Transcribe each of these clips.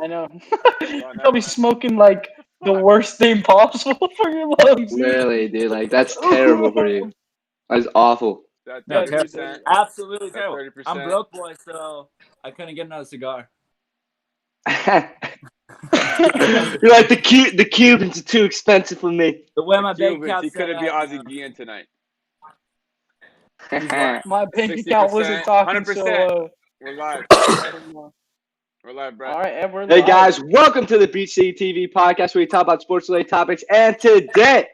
know. You'll be smoking like the worst thing possible for your lungs. Literally, dude. Like that's terrible for you. That is awful. That Yeah, 30%. Absolutely That terrible. 30%. I'm broke, boy, so I couldn't get another cigar. You're like the Cubans are too expensive for me. The way my bank Cubans, account he set couldn't be up, Ozzie Guillen tonight. My bank 60%, account wasn't talking so 100%. We're live. We're live, Brett. All right, and we're Hey live. guys, welcome to the BeachCityTv podcast where we talk about sports related topics. And today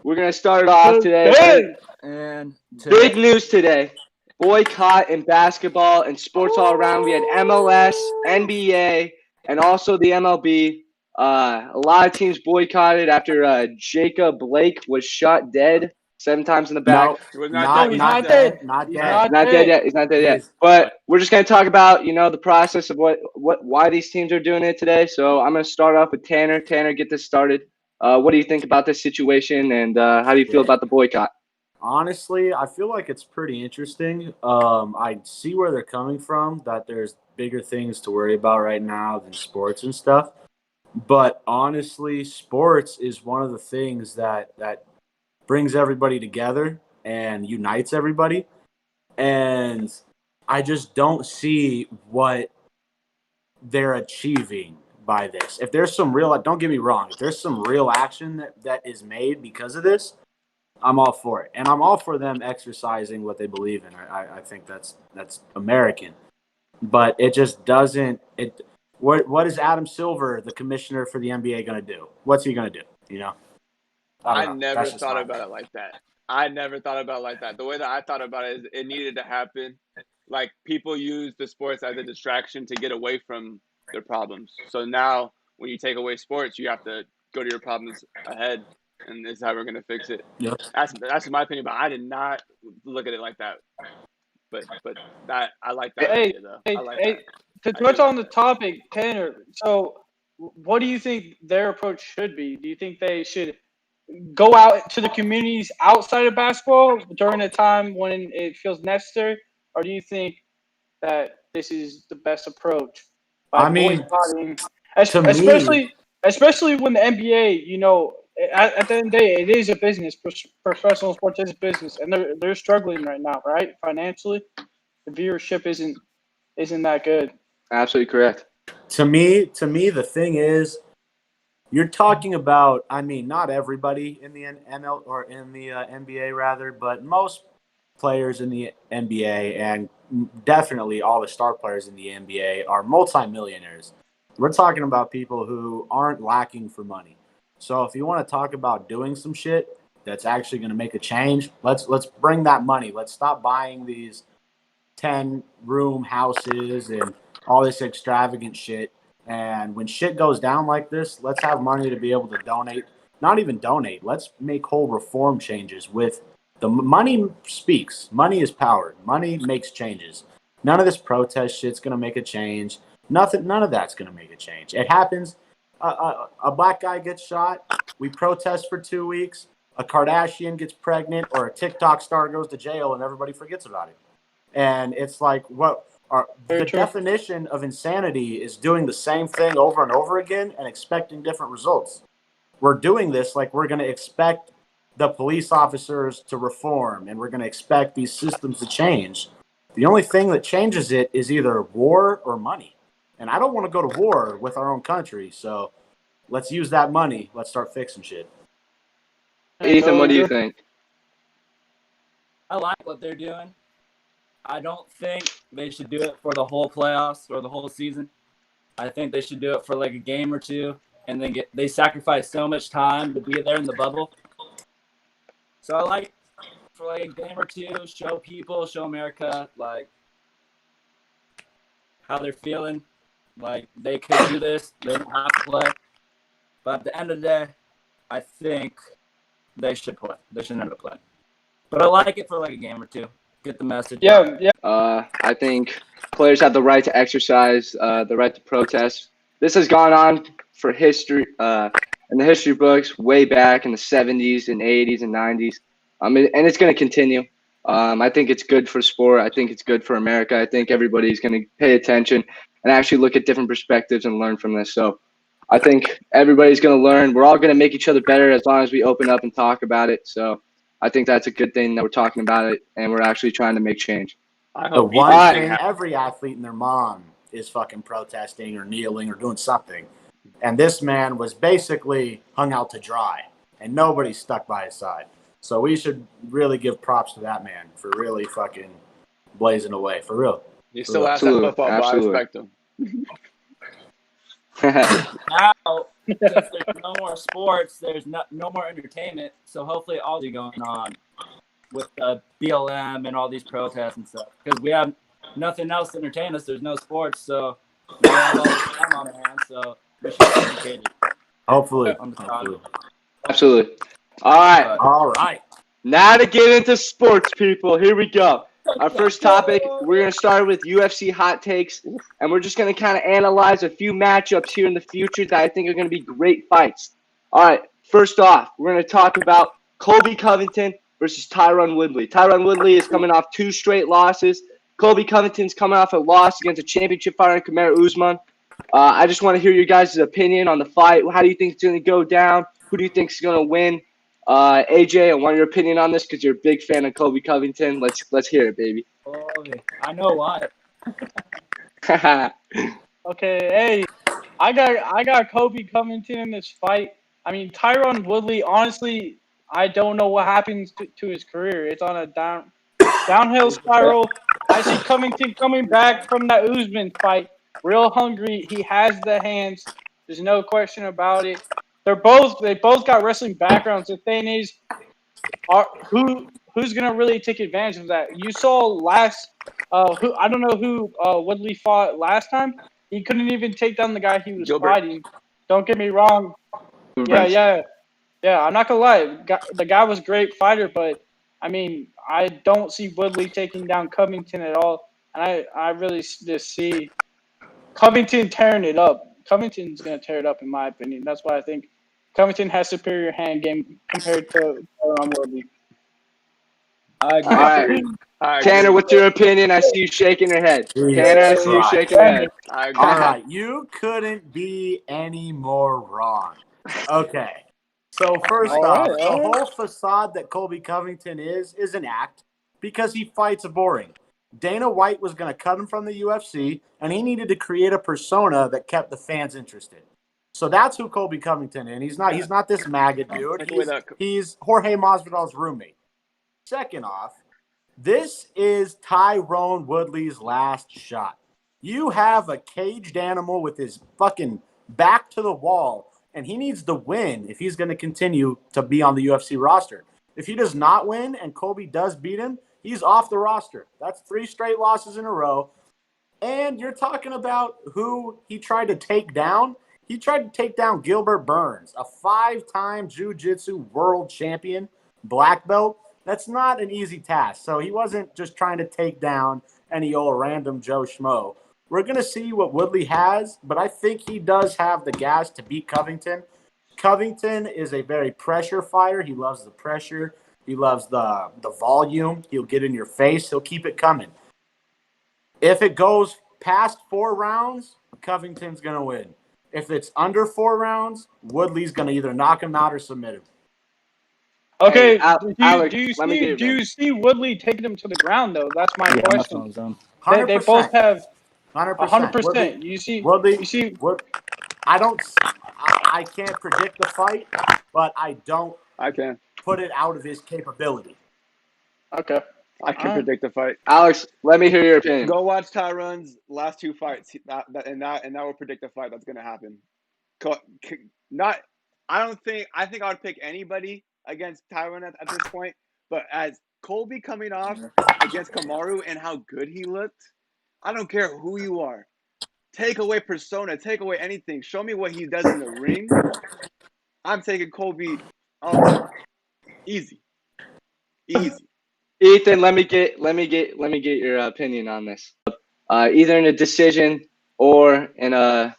we're gonna start it off today. and Big news today: boycott in basketball and sports all around. We had MLS, NBA, and also the MLB. A lot of teams boycotted after Jacob Blake was shot dead 7 times in the back. No, He was not dead. Not He's dead. Not dead yet. He's not dead yet. But we're just gonna talk about the process of why these teams are doing it today. So I'm gonna start off with Tanner. Tanner, get this started. What do you think about this situation, and how do you feel about the boycott? Honestly, I feel like it's pretty interesting. I see where they're coming from, that there's bigger things to worry about right now than sports and stuff. But honestly, sports is one of the things that brings everybody together and unites everybody. And I just don't see what they're achieving by this. If there's some real, don't get me wrong, if there's some real action that is made because of this, I'm all for it. And I'm all for them exercising what they believe in. I think that's American. But it just doesn't what is Adam Silver, the commissioner for the NBA, going to do? What's he going to do? I never thought about it like that. The way that I thought about it is it needed to happen. Like, people use the sports as a distraction to get away from their problems. So now when you take away sports, you have to go to your problems ahead, and this is how we're going to fix it. Yep. That's my opinion, but I did not look at it like that. But that I like that Hey, idea, though. I like that. to touch on the topic, Tanner. So, what do you think their approach should be? Do you think they should go out to the communities outside of basketball during a time when it feels necessary, or do you think that this is the best approach? I mean, boycotting, to especially when the NBA, at the end of the day, it is a business. Professional sports is a business, and they're struggling right now, right? Financially, the viewership isn't that good. Absolutely correct. To me, the thing is, you're talking about, I mean, not everybody in the ML or in the NBA rather, but most players in the NBA and definitely all the star players in the NBA are multimillionaires. We're talking about people who aren't lacking for money. So if you want to talk about doing some shit that's actually going to make a change, let's bring that money. Let's stop buying these 10-room houses and all this extravagant shit. And when shit goes down like this, let's have money to be able to donate. Not even donate. Let's make whole reform changes with the money speaks. Money is power. Money makes changes. None of this protest shit's going to make a change. None of that's going to make a change. It happens. A black guy gets shot. We protest for 2 weeks. A Kardashian gets pregnant, or a TikTok star goes to jail, and everybody forgets about it. And it's like, the definition of insanity is doing the same thing over and over again and expecting different results. We're doing this like we're going to expect the police officers to reform, and we're going to expect these systems to change. The only thing that changes it is either war or money. And I don't want to go to war with our own country, so let's use that money. Let's start fixing shit. Ethan, what do you think? I like what they're doing. I don't think they should do it for the whole playoffs or the whole season. I think they should do it for like a game or two, and then they sacrifice so much time to be there in the bubble. So I like for like a game or two, show America like how they're feeling. Like, they could do this, they don't have to play. But at the end of the day, I think they should play. They should end up playing. But I like it for like a game or two. Get the message. Yeah. I think players have the right to exercise, the right to protest. This has gone on for history, in the history books, way back in the 70s and 80s and 90s. And it's going to continue. I think it's good for sport. I think it's good for America. I think everybody's going to pay attention and actually look at different perspectives and learn from this. So I think everybody's going to learn. We're all going to make each other better as long as we open up and talk about it. So I think that's a good thing that we're talking about it, and we're actually trying to make change. The one thing every athlete and their mom is fucking protesting or kneeling or doing something. And this man was basically hung out to dry, and nobody stuck by his side. So we should really give props to that man for really fucking blazing away, for real. He still has that football, but I respect him. Now, since there's no more sports, there's no more entertainment. So hopefully all be going on with BLM and all these protests and stuff. Because we have nothing else to entertain us. There's no sports, so we have all this time on our hands. So we should be educated. Hopefully. Absolutely. All right. Now to get into sports, people. Here we go. Our first topic, we're going to start with UFC hot takes, and we're just going to kind of analyze a few matchups here in the future that I think are going to be great fights. All right, first off, we're going to talk about Colby Covington versus Tyron Woodley. Tyron Woodley is coming off 2 straight losses. Colby Covington's coming off a loss against a championship fighter, Kamaru Usman. I just want to hear your guys' opinion on the fight. How do you think it's going to go down? Who do you think is going to win? AJ, I want your opinion on this because you're a big fan of Colby Covington. Let's hear it, baby. I know why. Okay, hey, I got Colby Covington in this fight. I mean, Tyron Woodley, honestly, I don't know what happens to his career. It's on a downhill spiral. I see Covington coming back from that Usman fight, real hungry. He has the hands. There's no question about it. They both got wrestling backgrounds. The thing is, who's gonna really take advantage of that? You saw I don't know who Woodley fought last time. He couldn't even take down the guy he was fighting. Don't get me wrong. Yeah. I'm not gonna lie. The guy was a great fighter, but I mean, I don't see Woodley taking down Covington at all, and I really just see Covington tearing it up. Covington's gonna tear it up, in my opinion. That's why I think Covington has superior hand game compared to Woodley. I agree. All right. Tanner, what's your opinion? I see you shaking your head. Tanner, I see you shaking your head. I agree. All right, you couldn't be any more wrong. Okay. So first off, the whole facade that Colby Covington is an act because he fights boring. Dana White was going to cut him from the UFC, and he needed to create a persona that kept the fans interested. So that's who Colby Covington is. He's not this MAGA dude. He's Jorge Masvidal's roommate. Second off, this is Tyron Woodley's last shot. You have a caged animal with his fucking back to the wall, and he needs to win if he's going to continue to be on the UFC roster. If he does not win and Colby does beat him, he's off the roster. That's 3 straight losses in a row. And you're talking about who he tried to take down. He tried to take down Gilbert Burns, a 5-time jiu-jitsu world champion, black belt. That's not an easy task. So he wasn't just trying to take down any old random Joe Schmo. We're going to see what Woodley has, but I think he does have the gas to beat Covington. Covington is a very pressure fighter. He loves the pressure. He loves the volume. He'll get in your face. He'll keep it coming. If it goes past 4 rounds, Covington's going to win. If it's under 4 rounds, Woodley's going to either knock him out or submit him. Okay, Alex, do you see Woodley taking him to the ground, though? That's my question. 100%. They both have 100%. You see Woodley, you see. I can't predict the fight, but I can put it out of his capability. Okay. I can predict the fight. Think let me hear your opinion. Go watch Tyron's last 2 fights, and that will predict the fight that's going to happen. I think I would pick anybody against Tyron at this point, but as Colby coming off against Kamaru and how good he looked, I don't care who you are. Take away persona, take away anything. Show me what he does in the ring. I'm taking Colby easy. Ethan, let me get your opinion on this. Either in a decision or in a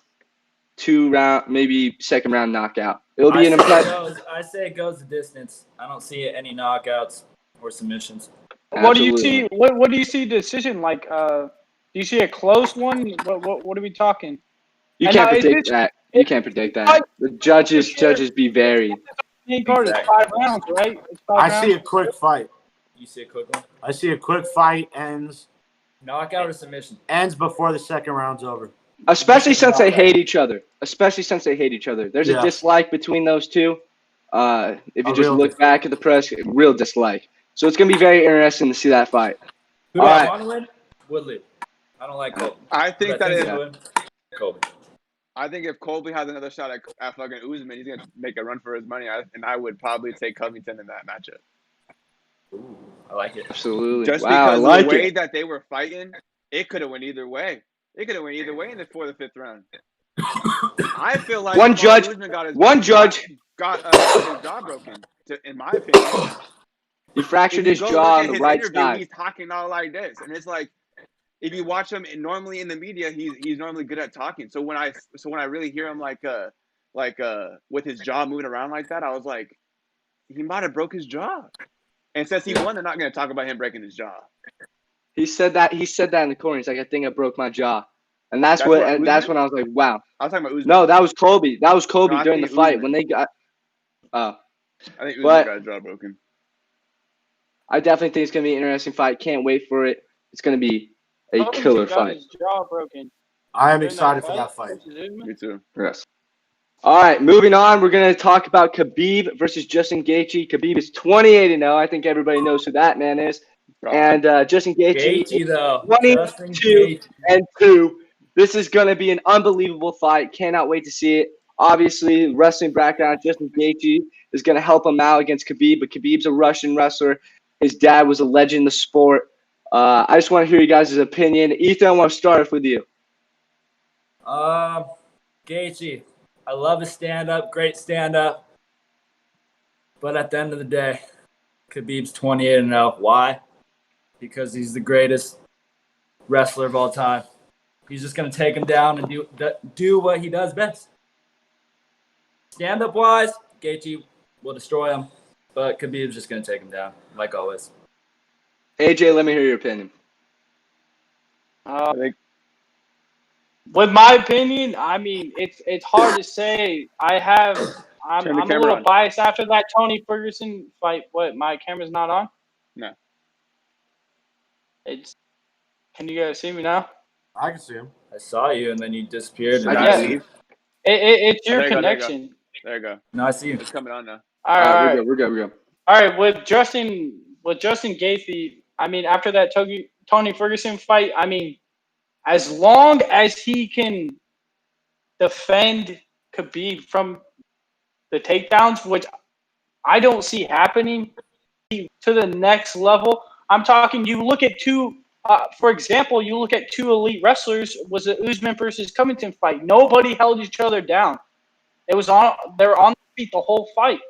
2-round, maybe second round knockout. It'll be I say it goes the distance. I don't see any knockouts or submissions. What do you see? What do you see decision like? Do Do you see a close one? What are we talking? You And can't now, predict that. You can't predict that. The judges be varied. Main card is 5 rounds, right? It's 5 I rounds. see a quick fight. You see a quick one? I see a quick fight ends Knockout or submission? before the second round's over. Especially since they hate each other. There's a dislike between those two. If you just look back at the press, real dislike. So it's going to be very interesting to see that fight. Who do I want to win? Woodley. I don't like Colby. I think that is Colby. I think if Colby has another shot at fucking Usman, he's gonna make a run for his money. And I would probably take Covington in that matchup. Ooh, I like it. Absolutely. Just wow, because the way that they were fighting, it could have went either way. It could have went either way in the 4th or 5th round. I feel like one judge got his jaw broken. In my opinion, he fractured his jaw on the right side. He's talking all like this, and it's like, if you watch him normally in the media, he's normally good at talking. So when I really hear him like with his jaw moving around like that, I was like, he might have broke his jaw. And since he won, they're not going to talk about him breaking his jaw. He said that in the corner. He's like, I think I broke my jaw, and that's when I was like, wow. I was talking about Usman. No, that was Colby. That was Colby during the fight Usman. when they got. I think Usman got his jaw broken. I definitely think it's going to be an interesting fight. Can't wait for it. It's going to be a killer fight. His jaw broken. I am excited for that fight. Me too. Yes. All right, moving on. We're going to talk about Khabib versus Justin Gaethje. Khabib is 28-0. I think everybody knows who that man is. And Justin Gaethje is 22-2. This is going to be an unbelievable fight. Cannot wait to see it. Obviously, wrestling background, Justin Gaethje is going to help him out against Khabib, but Khabib's a Russian wrestler. His dad was a legend in the sport. I just want to hear you guys' opinion. Ethan, I want to start off with you. Gaethje. I love his stand-up, great stand-up. But at the end of the day, Khabib's 28-0. Why? Because he's the greatest wrestler of all time. He's just going to take him down and do what he does best. Stand-up-wise, Gaethje will destroy him, but Khabib's just going to take him down, like always. AJ, let me hear your opinion. With my opinion, I mean, it's hard to say. I'm a little biased after that Tony Ferguson fight. What, my camera's not on? No. Can you guys see me now? I can see him. I saw you, and then you disappeared. It's your connection. There you go. No, I see you. It's coming on now. All right. We're good. All right, with Justin Gaethje, I mean, after that Tony Ferguson fight, I mean, as long as he can defend Khabib from the takedowns, which I don't see happening, to the next level. I'm talking, you look at for example, you look at two elite wrestlers, was the Usman versus Covington fight. Nobody held each other down. They're on their feet the whole fight.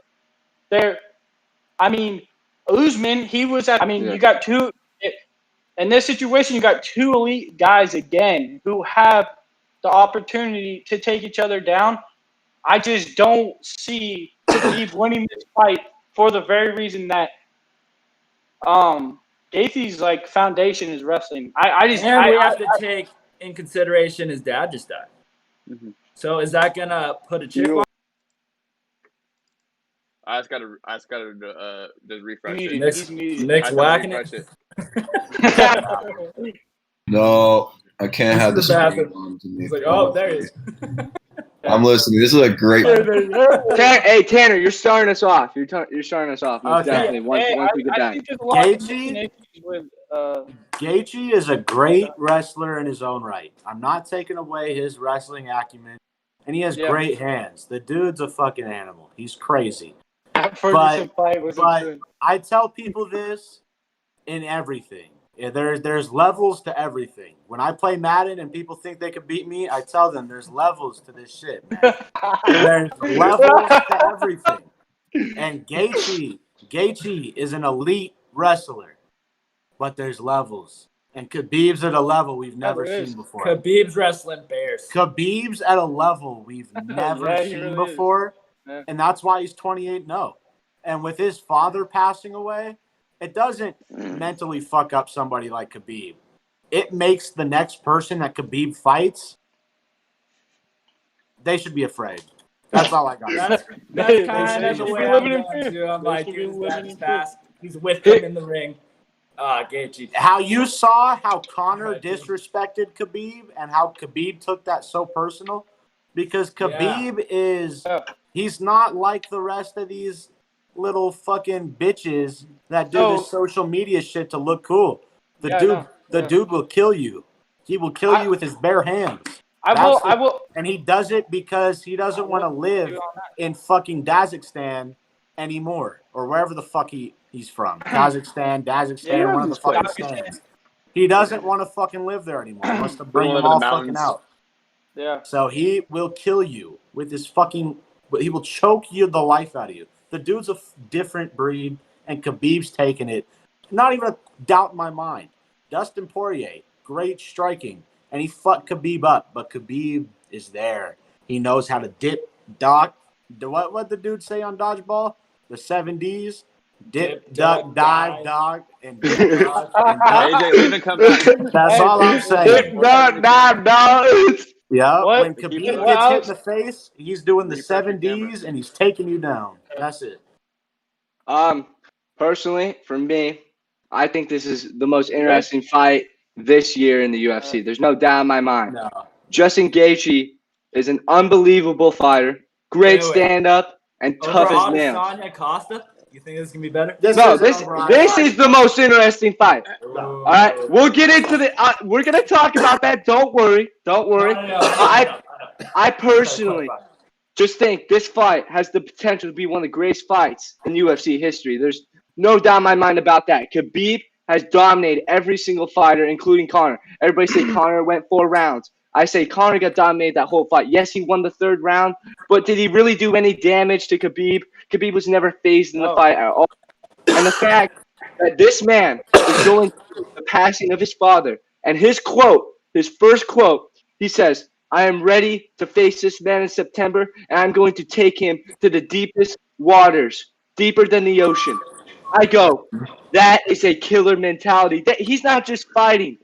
Usman, you got two. In this situation, you got two elite guys again who have the opportunity to take each other down. I just don't see Khabib winning this fight for the very reason that Gaethje's like foundation is wrestling. We have to take in consideration his dad just died. Mm-hmm. So is that gonna put a chip on? I just gotta just refresh it. Nick's whacking it. No, I can't have this. He's like, oh, there he is. I'm listening. This is a great. Hey, Tanner, you're starting us off. You're starting us off. Definitely. Once we get back. Gaethje is a great wrestler in his own right. I'm not taking away his wrestling acumen, and he has great hands. The dude's a fucking animal. He's crazy. But I tell people this in everything. There's levels to everything. When I play Madden and people think they can beat me, I tell them there's levels to this shit, man. There's levels to everything. And Gaethje is an elite wrestler, but there's levels. And Khabib's at a level we've never seen before. Khabib's wrestling bears. Khabib's at a level we've never seen before, and that's why he's 28-0. And with his father passing away, it doesn't mentally fuck up somebody like Khabib. it makes the next person that Khabib fights, they should be afraid. That's all I got. That's kind of the way I'm going too. I'm like, dude, this guy's fast. He's with them in the ring. Gaethje. How you saw how Conor disrespected Khabib and how Khabib took that so personal? Because Khabib he's not like the rest of these little fucking bitches that do this social media shit to look cool. The dude will kill you. He will kill you with his bare hands. I will. And he does it because he doesn't want to live in fucking Kazakhstan anymore, or wherever the fuck he's from. Kazakhstan, one of the fucking stands. He doesn't want to fucking live there anymore. He wants to bring them all fucking out. Yeah. So he will kill you with his fucking. He will choke you the life out of you. The dude's a different breed, and Khabib's taking it. Not even a doubt in my mind. Dustin Poirier, great striking. And he fucked Khabib up, but Khabib is there. He knows how to dip, what the dude say on dodgeball? The 7 Ds. Dip, duck, dive, dog, and dip, dog, and dog. That's all I'm saying. Dip, duck, dive, dog. Yeah, when Khabib gets hit in the face, he's doing the 7 Ds, and he's taking you down. That's it. Personally, for me, I think this is the most interesting fight this year in the UFC. There's no doubt in my mind. No. Justin Gaethje is an unbelievable fighter, great stand-up, and tough as nails. Adesanya, Costa? You think this is gonna be better? This is the most interesting fight. All right, we'll get into we're gonna talk about that. Don't worry. I personally just think this fight has the potential to be one of the greatest fights in UFC history. There's no doubt in my mind about that. Khabib has dominated every single fighter, including Conor. Everybody say Conor went 4 rounds. I say Conor got dominated that whole fight. Yes, he won the 3rd round, but did he really do any damage to Khabib? Khabib was never phased in the fight at all. And the fact that this man is going through the passing of his father, and his first quote, he says, "I am ready to face this man in September, and I'm going to take him to the deepest waters, deeper than the ocean." I go, that is a killer mentality. He's not just fighting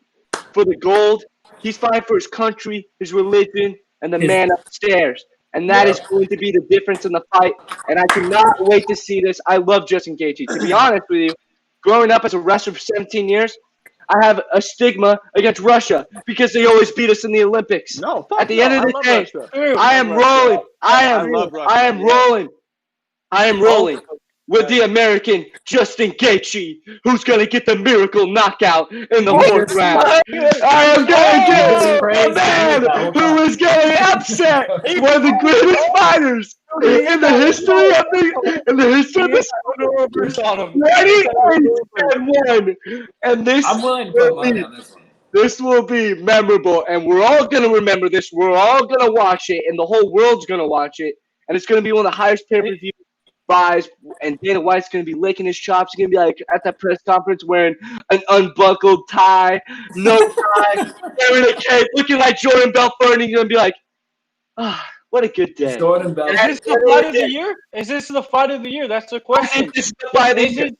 for the gold. He's fighting for his country, his religion, and the man upstairs. And that is going to be the difference in the fight. And I cannot wait to see this. I love Justin Gaethje. To be honest with you, growing up as a wrestler for 17 years, I have a stigma against Russia because they always beat us in the Olympics. No, at the end of the day, I am rolling. I am rolling with the American Justin Gaethje, who's going to get the miracle knockout in the 4th round. I am going to get a man who is going to upset one of the greatest fighters in the history of this. 28-1, and I'm willing to put money on this one. This will be memorable, and we're all going to remember this. We're all going to watch it, and the whole world's going to watch it, and it's going to be one of the highest pay-per-view buys, and Dana White's going to be licking his chops. He's going to be like at that press conference wearing an unbuckled tie, no tie, wearing a cape, looking like Jordan Belfort, and he's going to be like, what a good day. Jordan Belfort. Is this the fight of the year? Is this the fight of the year? That's the question. This is the fight of the year.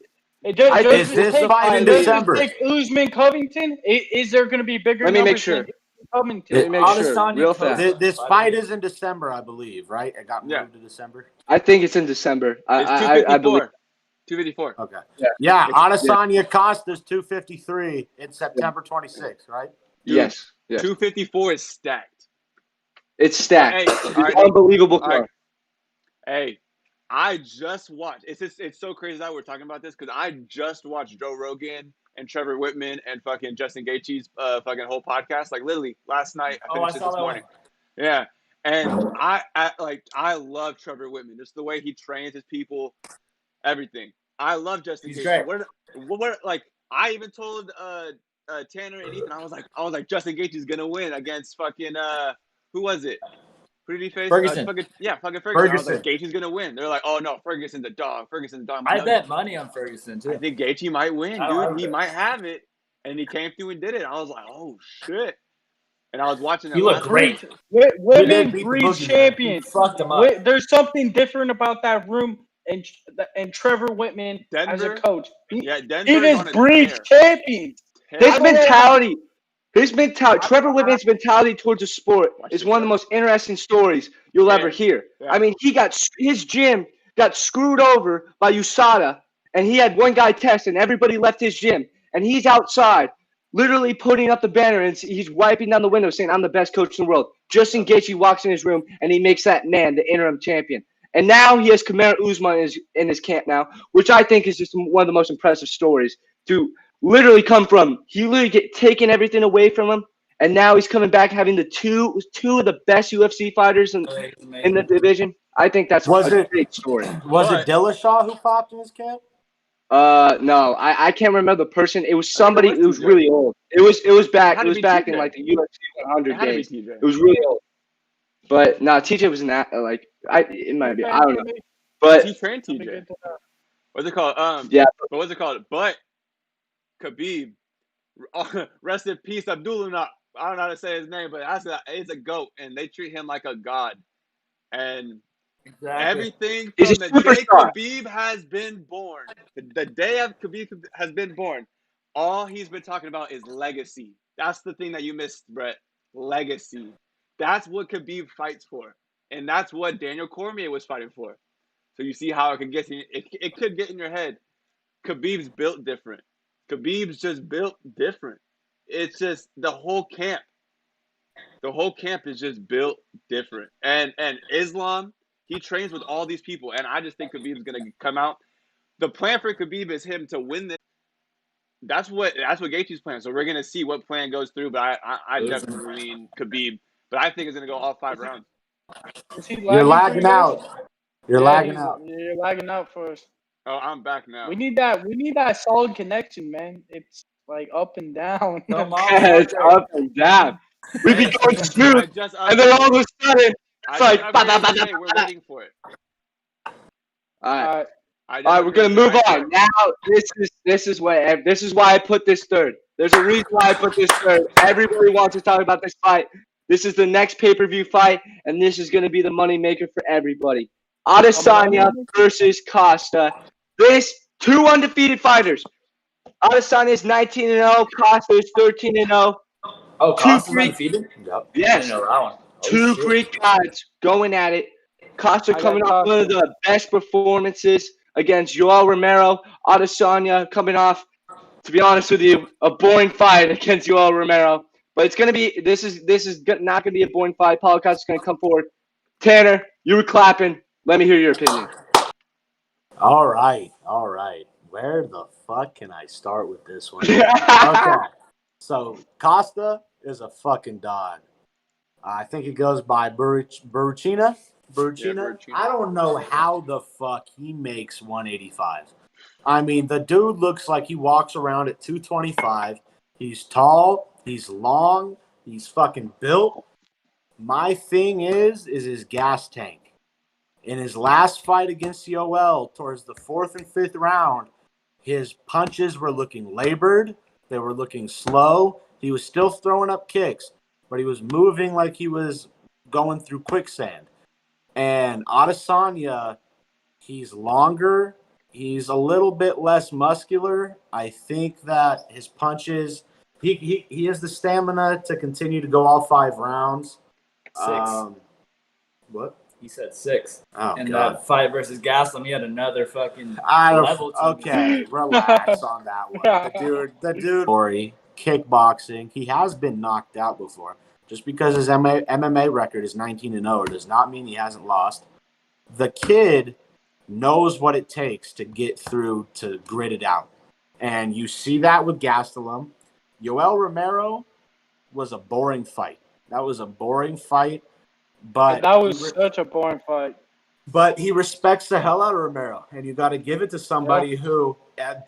Is this the fight in December? Usman Covington? Is there going to be bigger Let me numbers make sure. Covington? Let me make sure. Real fast. This fight is in December, I believe, right? It got moved to December. I think it's in December. I believe. 254. Okay. Yeah. Adesanya Costa's 253 in September 26th, right? Dude, Yes. 254 is stacked. It's stacked. Hey, it's unbelievable card. Hey, I just watched. It's so crazy that we're talking about this because I just watched Joe Rogan and Trevor Whitman and fucking Justin Gaethje's fucking whole podcast. Like literally last night. I finished it this morning. Yeah. And I love Trevor Whitman. Just the way he trains his people, everything. I love Justin Gaethje. What like I even told Tanner and Ethan, I was like Justin Gaethje's gonna win against fucking who was it? Who did he face? Ferguson. Fucking Ferguson. I was like, Gaethje's gonna win. They're like, oh no, Ferguson's a dog. I bet money on Ferguson too. I think Gaethje might win, dude. He might have it. And he came through and did it. I was like, oh shit. And I was watching that. He looked great. Women breed champions. Fucked him up. There's something different about that room and Trevor Whitman Denver, as a coach. Denver he just breeds champions. This mentality. His mentality, Trevor Whitman's mentality towards the sport is one of the most interesting stories you'll ever hear. Yeah. I mean, his gym got screwed over by USADA, and he had one guy test, and everybody left his gym, and he's outside, literally putting up the banner, and he's wiping down the window, saying, "I'm the best coach in the world." Just in case he walks in his room and he makes that man the interim champion. And now he has Kamaru Usman in his camp now, which I think is just one of the most impressive stories to literally come from. He literally get taken everything away from him, and now he's coming back having the two of the best UFC fighters in the division. I think that's a great story. Was it Dillashaw who popped in his camp? No, I can't remember the person. It was somebody. It was really old. It was back. It was back in like the UFC 100 days. It was really old. But no, TJ was in that. Like it might be. I don't know. But he trained TJ. What's it called? Yeah. But what's it called? But Khabib, rest in peace, Abdullah. I don't know how to say his name, but it's a GOAT, and they treat him like a god. And everything from the day Khabib has been born, the day of Khabib has been born, all he's been talking about is legacy. That's the thing that you missed, Brett. Legacy. That's what Khabib fights for, and that's what Daniel Cormier was fighting for. So you see how it could get it could get in your head. Khabib's built different. Khabib's just built different. It's just the whole camp. The whole camp is just built different. And Islam, he trains with all these people, and I just think Khabib's gonna come out. The plan for Khabib is him to win this. That's what Gaethje's plan. So we're gonna see what plan goes through. But I definitely lean Khabib. But I think it's gonna go all 5 rounds. You're lagging out. You're lagging out. You're lagging out for us. Oh, I'm back now. We need that solid connection, man. It's like up and down. It's up and down. We be going smooth, and then all of a sudden, it's like. We're waiting for it. All right, we're gonna move on. Now, this is why I put this third. There's a reason why I put this third. Everybody wants to talk about this fight. This is the next pay-per-view fight, and this is gonna be the money maker for everybody. Adesanya versus Costa. This 2 undefeated fighters. Adesanya is 19-0. Costa is 13-0. Oh, Costa's undefeated? Yep. Yes. I didn't know that one. Two Greek guys going at it. Costa coming off one of the best performances against Yoel Romero. Adesanya coming off, to be honest with you, a boring fight against Yoel Romero. But it's gonna be. This is not gonna be a boring fight. Paulo Costa's gonna come forward. Tanner, you were clapping. Let me hear your opinion. All right. Where the fuck can I start with this one? Okay. So Costa is a fucking dog. I think he goes by Burrucina. Burrucina. I don't know how the fuck he makes 185. I mean, the dude looks like he walks around at 225. He's tall. He's long. He's fucking built. My thing is his gas tank. In his last fight against Yoel, towards the 4th and 5th round, his punches were looking labored. They were looking slow. He was still throwing up kicks, but he was moving like he was going through quicksand. And Adesanya, he's longer. He's a little bit less muscular. I think that his punches, he has the stamina to continue to go all 5 rounds. 6. What? He said 6. Oh, and God. that fight versus Gaslam, he had another fucking level. Okay, relax on that one. The dude, Corey, kickboxing, he has been knocked out before. Just because his MMA record is 19-0 does not mean he hasn't lost. The kid knows what it takes to get through, to grit it out. And you see that with Gastelum. Yoel Romero was a boring fight. That was a boring fight. But that was such a boring fight. But he respects the hell out of Romero. And you got to give it to somebody who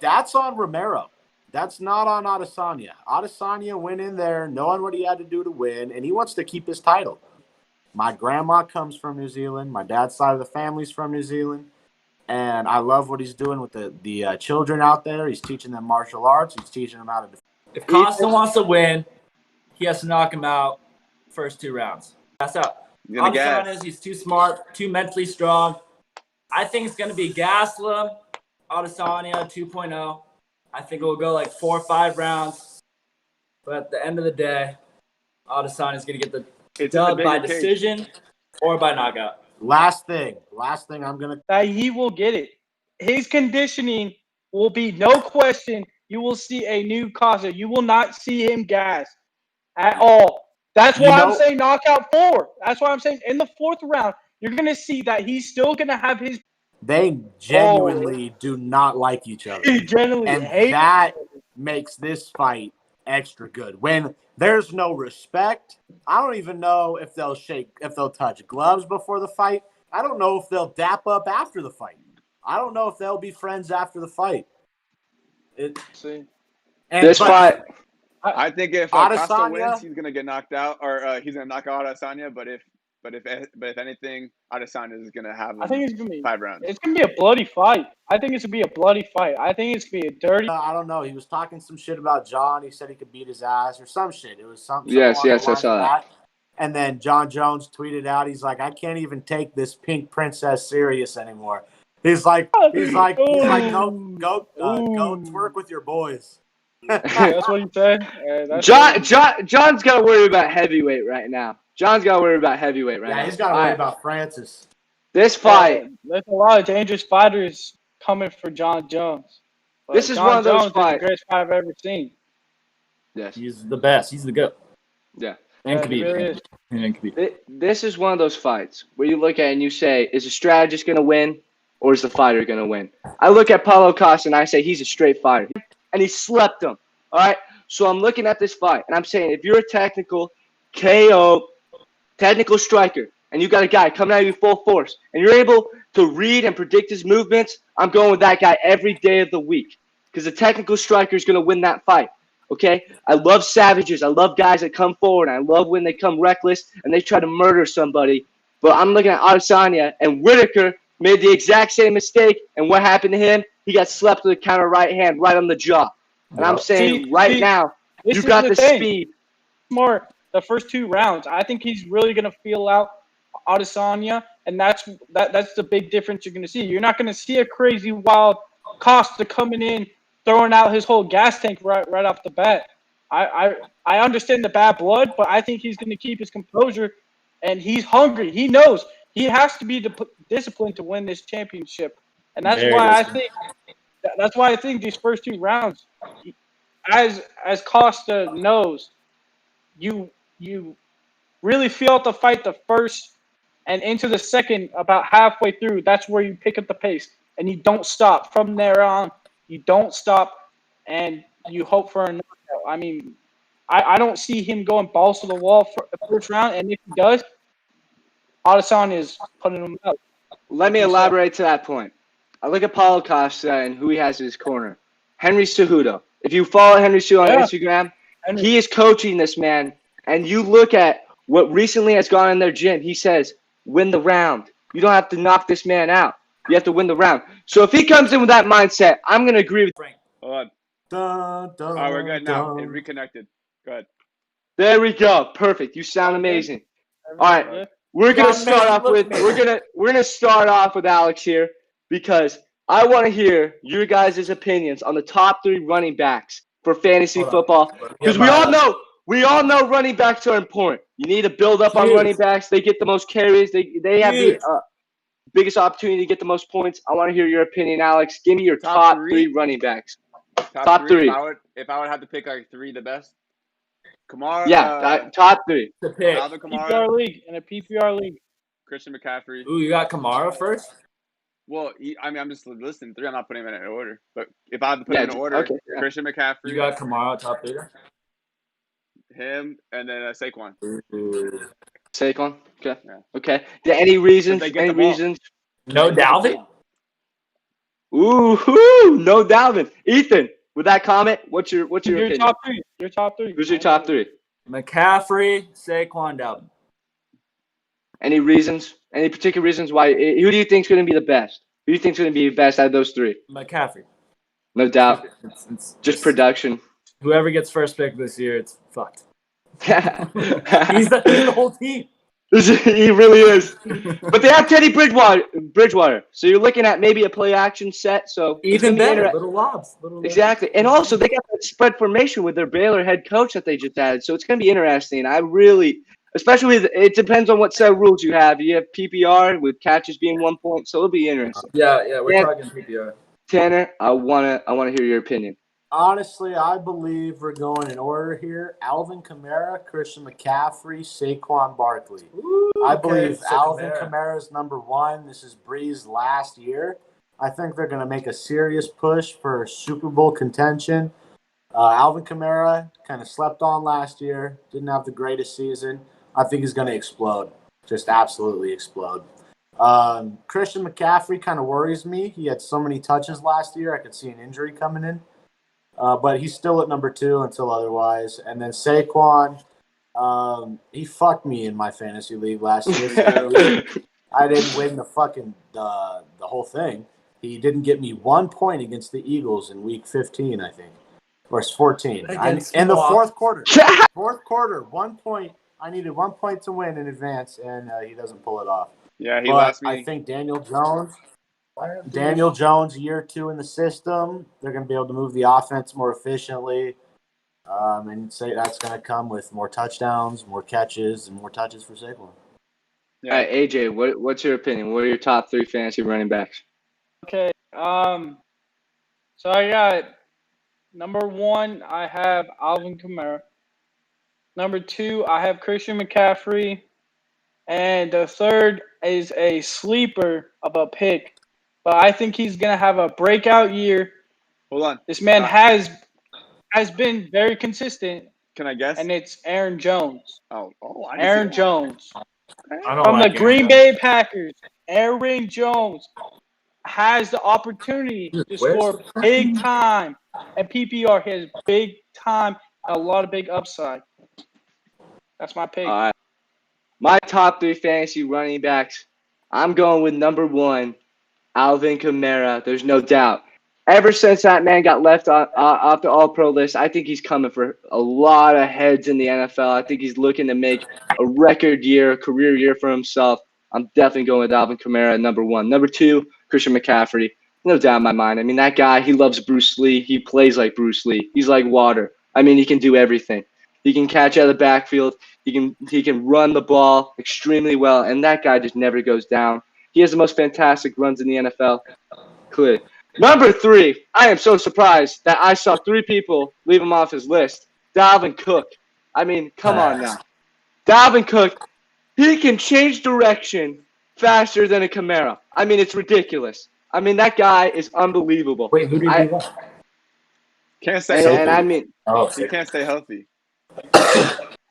that's on Romero. That's not on Adesanya. Adesanya went in there knowing what he had to do to win, and he wants to keep his title. My grandma comes from New Zealand. My dad's side of the family's from New Zealand. And I love what he's doing with the children out there. He's teaching them martial arts. He's teaching them how to defend. If Costa wants to win, he has to knock him out first 2 rounds. That's out. Adesanya, he's too smart, too mentally strong. I think it's going to be Gaslam, Adesanya 2.0. I think it will go like 4 or 5 rounds. But at the end of the day, Adesanya is going to get the It's in the dub by bigger cage. decision or by knockout. Last thing I'm going to – That he will get it. His conditioning will be no question. You will see a new Costa. You will not see him gas at all. That's why I'm saying knockout 4. That's why I'm saying in the 4th round, you're going to see that he's still going to have his – They genuinely do not like each other. He genuinely And hates that makes this fight extra good. When there's no respect, I don't even know if they'll touch gloves before the fight. I don't know if they'll dap up after the fight. I don't know if they'll be friends after the fight. Fight. I think if Costa wins, he's gonna get knocked out, or he's gonna knock out Adesanya. But if anything, Adesanya is gonna have. I think it's gonna be 5 rounds. It's gonna be a bloody fight. I think it's gonna be a bloody fight. I think it's gonna be a dirty. I don't know. He was talking some shit about John. He said he could beat his ass or some shit. It was something. Yes, I saw that. And then John Jones tweeted out, he's like, I can't even take this pink princess serious anymore. He's like, go twerk with your boys. That's what he said. John's got to worry about heavyweight right now. Yeah, he's got to worry about Francis. This fight. There's a lot of dangerous fighters coming for John Jones. But this is John one of those Jones fights. Is the greatest fight I've ever seen. Yes. He's the best. He's the GOAT. Yeah. And Really Khabib. This is one of those fights where you look at it and you say, is the strategist going to win or is the fighter going to win? I look at Paulo Costa and I say he's a straight fighter. And he slept him. All right? So I'm looking at this fight and I'm saying if you're a technical KO, technical striker, and you got a guy coming at you full force and you're able to read and predict his movements, I'm going with that guy every day of the week because the technical striker is going to win that fight. Okay, I love savages. I love guys that come forward. I love when they come reckless and they try to murder somebody. But I'm looking at Adesanya, and Whitaker made the exact same mistake. And what happened to him? He got slept with a counter right hand right on the jaw. And I'm saying now, you got the speed. Smart. The first 2 rounds, I think he's really going to feel out Adesanya, and that's the big difference you're going to see. You're not going to see a crazy wild Costa coming in, throwing out his whole gas tank right off the bat. I understand the bad blood, but I think he's going to keep his composure, and he's hungry. He knows he has to be disciplined to win this championship, and that's why I think these first 2 rounds, as Costa knows, you really feel out the fight the first and into the second, about halfway through. That's where you pick up the pace, and you don't stop from there on. You don't stop, and you hope for a knockout. I mean, I don't see him going balls to the wall for the first round, and if he does, Adesanya is putting him out. Let me elaborate to that point. I look at Paulo Costa and who he has in his corner. Henry Cejudo. If you follow Henry Cejudo on Instagram, he is coaching this man, and you look at what recently has gone in their gym. He says, win the round. You don't have to knock this man out. You have to win the round. So if he comes in with that mindset, I'm going to agree with Frank. Hold on. All right, we're good now. It reconnected. Go ahead. There we go. Perfect. You sound amazing. All right. We're going to start off with we're going to start off with Alex here because I want to hear your guys' opinions on the top 3 running backs for fantasy football because we all know running backs are important. You need to build up on running backs. They get the most carries. They have the biggest opportunity to get the most points. I want to hear your opinion, Alex. Give me your top 3 running backs. Top 3. If I would have to pick like 3 the best. Kamara. Yeah, top 3. Alvin Kamara. PPR league in a PPR league. Christian McCaffrey. Ooh, you got Kamara first? Well, I'm just listing 3. I'm not putting them in an order. But if I had to put them in order, Christian McCaffrey. You got Kamara top 3? Him and then Saquon. Saquon. Okay. Yeah. Okay. Any reasons? Any reasons? No Dalvin? Ooh, no Dalvin. Ethan, with that comment, what's your opinion? Top 3. Your top 3. Who's your top 3? McCaffrey, Saquon, Dalvin. Any reasons? Any particular reasons why? Who do you think is going to be the best? Who do you think is going to be the best out of those 3? McCaffrey. No doubt. It's just production. Whoever gets first pick this year, it's fucked. He's the whole team. He really is. But they have Teddy Bridgewater. So you're looking at maybe a play action set. So it's Even gonna be better, little lobs. Exactly. And also, they got that spread formation with their Baylor head coach that they just added. So it's going to be interesting. Especially, it depends on what set of rules you have. You have PPR with catches being 1 point. So it'll be interesting. Yeah, we're talking PPR. Tanner, I wanna hear your opinion. Honestly, I believe we're going in order here. Alvin Kamara, Christian McCaffrey, Saquon Barkley. I believe Alvin Kamara is number one. This is Bree's last year. I think they're going to make a serious push for Super Bowl contention. Alvin Kamara kind of slept on last year. Didn't have the greatest season. I think he's going to explode. Just absolutely explode. Christian McCaffrey kind of worries me. He had so many touches last year. I could see an injury coming in. But he's still at number 2 until otherwise. And then Saquon, he fucked me in my fantasy league last year. So I didn't win the whole thing. He didn't get me 1 point against the Eagles in week 15, I think. Or it's 14. In the fourth quarter. 1 point. I needed 1 point to win in advance, and he doesn't pull it off. Yeah, he lost me. I think Daniel Jones, year 2 in the system, they're going to be able to move the offense more efficiently. And say that's going to come with more touchdowns, more catches, and more touches for Saquon. Yeah. All right, AJ, what's your opinion? What are your top 3 fantasy running backs? Okay. So I got number 1, I have Alvin Kamara. Number 2, I have Christian McCaffrey. And the third is a sleeper of a pick. But I think he's going to have a breakout year. Hold on. This man has been very consistent. Can I guess? And it's Aaron Jones. Aaron Jones. From the Green Bay Packers. Aaron Jones has the opportunity to score big time. And PPR has big time, a lot of big upside. That's my pick. All right. My top 3 fantasy running backs, I'm going with number 1, Alvin Kamara. There's no doubt. Ever since that man got left off the All-Pro list, I think he's coming for a lot of heads in the NFL. I think he's looking to make a record year, a career year for himself. I'm definitely going with Alvin Kamara at number 1. Number 2, Christian McCaffrey. No doubt in my mind. I mean, that guy, he loves Bruce Lee. He plays like Bruce Lee. He's like water. I mean, he can do everything. He can catch out of the backfield. He can run the ball extremely well, and that guy just never goes down. He has the most fantastic runs in the NFL. Clearly. Number 3, I am so surprised that I saw 3 people leave him off his list. Dalvin Cook. I mean, come on now. Dalvin Cook, he can change direction faster than a Camaro. I mean, it's ridiculous. I mean, that guy is unbelievable. Wait, who did he leave? Can't stay healthy. And I mean, he can't stay healthy.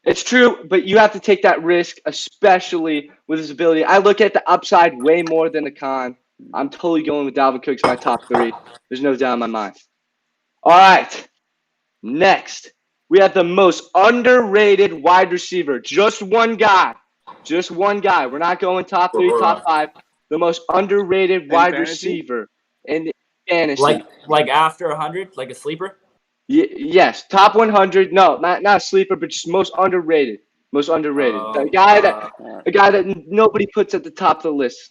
It's true, but you have to take that risk, especially with his ability. I look at the upside way more than the con. I'm totally going with Dalvin Cook as my top 3. There's no doubt in my mind. All right. Next, we have the most underrated wide receiver. Just one guy. We're not going top 3, top 5. The most underrated wide receiver in fantasy. Like after 100, like a sleeper? Yes, top 100. No, not a sleeper, but just most underrated. The guy that nobody puts at the top of the list.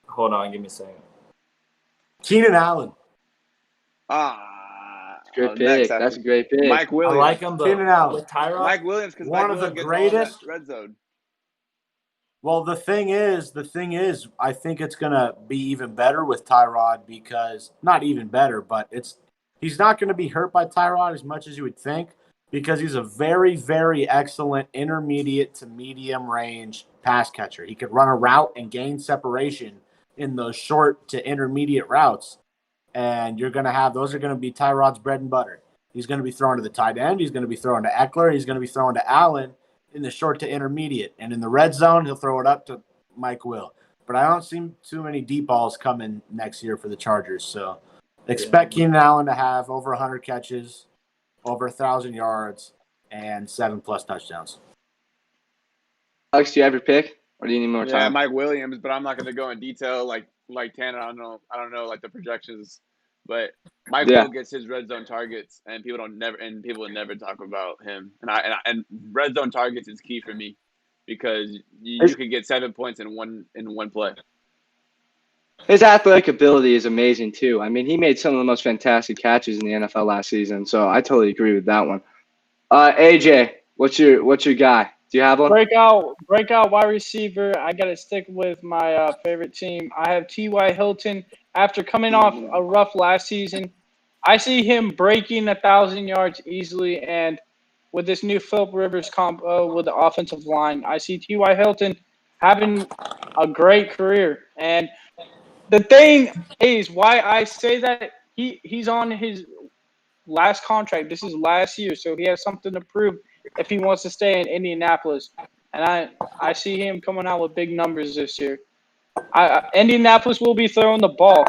Hold on, give me a second. Keenan Allen. Good pick. That's a great pick. Mike Williams. I like him, but Keenan Allen. with Tyrod. Mike Williams, because one Mike of the Williams greatest gets all that red zone. Well, the thing is, I think it's gonna be even better with Tyrod because not even better, but he's not gonna be hurt by Tyrod as much as you would think because he's a very, very excellent intermediate to medium range pass catcher. He could run a route and gain separation in those short to intermediate routes, and those are gonna be Tyrod's bread and butter. He's gonna be throwing to the tight end. He's gonna be throwing to Eckler. He's gonna be throwing to Allen in the short to intermediate. And in the red zone, he'll throw it up to Mike Will. But I don't see too many deep balls coming next year for the Chargers. So expect Keenan Allen to have over 100 catches, over 1,000 yards, and 7+ touchdowns. Alex, do you have your pick? Or do you need more time? Yeah, Mike Williams, but I'm not going to go in detail like Tanner. I don't know like the projections. But Mike Will gets his red zone targets, and people will never talk about him. And red zone targets is key for me because you could get 7 points in one play. His athletic ability is amazing too. I mean, he made some of the most fantastic catches in the NFL last season, so I totally agree with that one. AJ, what's your guy? Do you have one? Breakout wide receiver. I gotta stick with my favorite team. I have T.Y. Hilton. After coming off a rough last season, I see him breaking 1,000 yards easily, and with this new Philip Rivers combo with the offensive line, I see T.Y. Hilton having a great career. And the thing is, why I say that he's on his last contract. This is last year, so he has something to prove if he wants to stay in Indianapolis. And I see him coming out with big numbers this year. Indianapolis will be throwing the ball.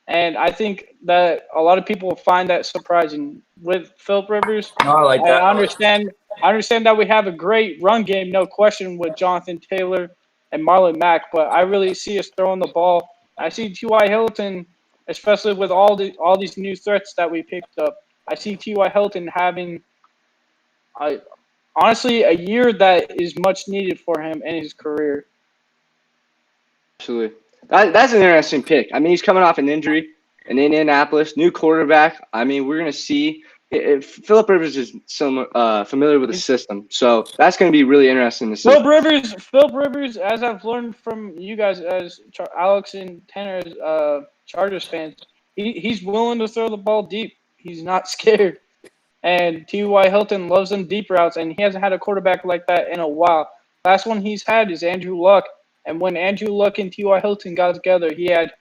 And I think that a lot of people find that surprising. With Philip Rivers, No, I like that. I understand that we have a great run game, no question, with Jonathan Taylor and Marlon Mack, but I really see us throwing the ball. I see T.Y. Hilton, especially with all these new threats that we picked up. I see T.Y. Hilton having, honestly, a year that is much needed for him in his career. Absolutely. That's an interesting pick. I mean, he's coming off an injury in Indianapolis, new quarterback. I mean, we're going to see if Philip Rivers is familiar with the system. So that's going to be really interesting to see. Philip Rivers, as I've learned from you guys as Alex and Tanner as Chargers fans, he's willing to throw the ball deep. He's not scared. And T.Y. Hilton loves them deep routes, and he hasn't had a quarterback like that in a while. Last one he's had is Andrew Luck. And when Andrew Luck and T.Y. Hilton got together, he had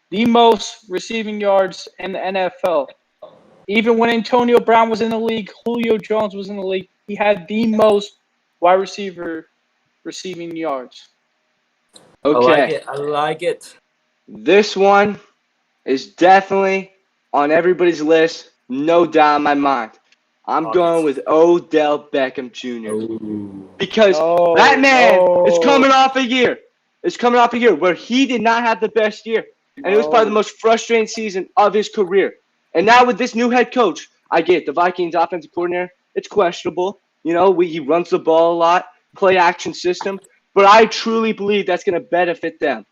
the most receiving yards in the NFL. Even when Antonio Brown was in the league, Julio Jones was in the league, he had the most wide receiver receiving yards. Okay. I like it. This one is definitely on everybody's list, no doubt in my mind. I'm going with Odell Beckham Jr. Because that man is coming off a year. It's coming off a year where he did not have the best year. And it was probably the most frustrating season of his career. And now with this new head coach, I get the Vikings offensive coordinator. It's questionable. You know, he runs the ball a lot, play action system. But I truly believe that's going to benefit them.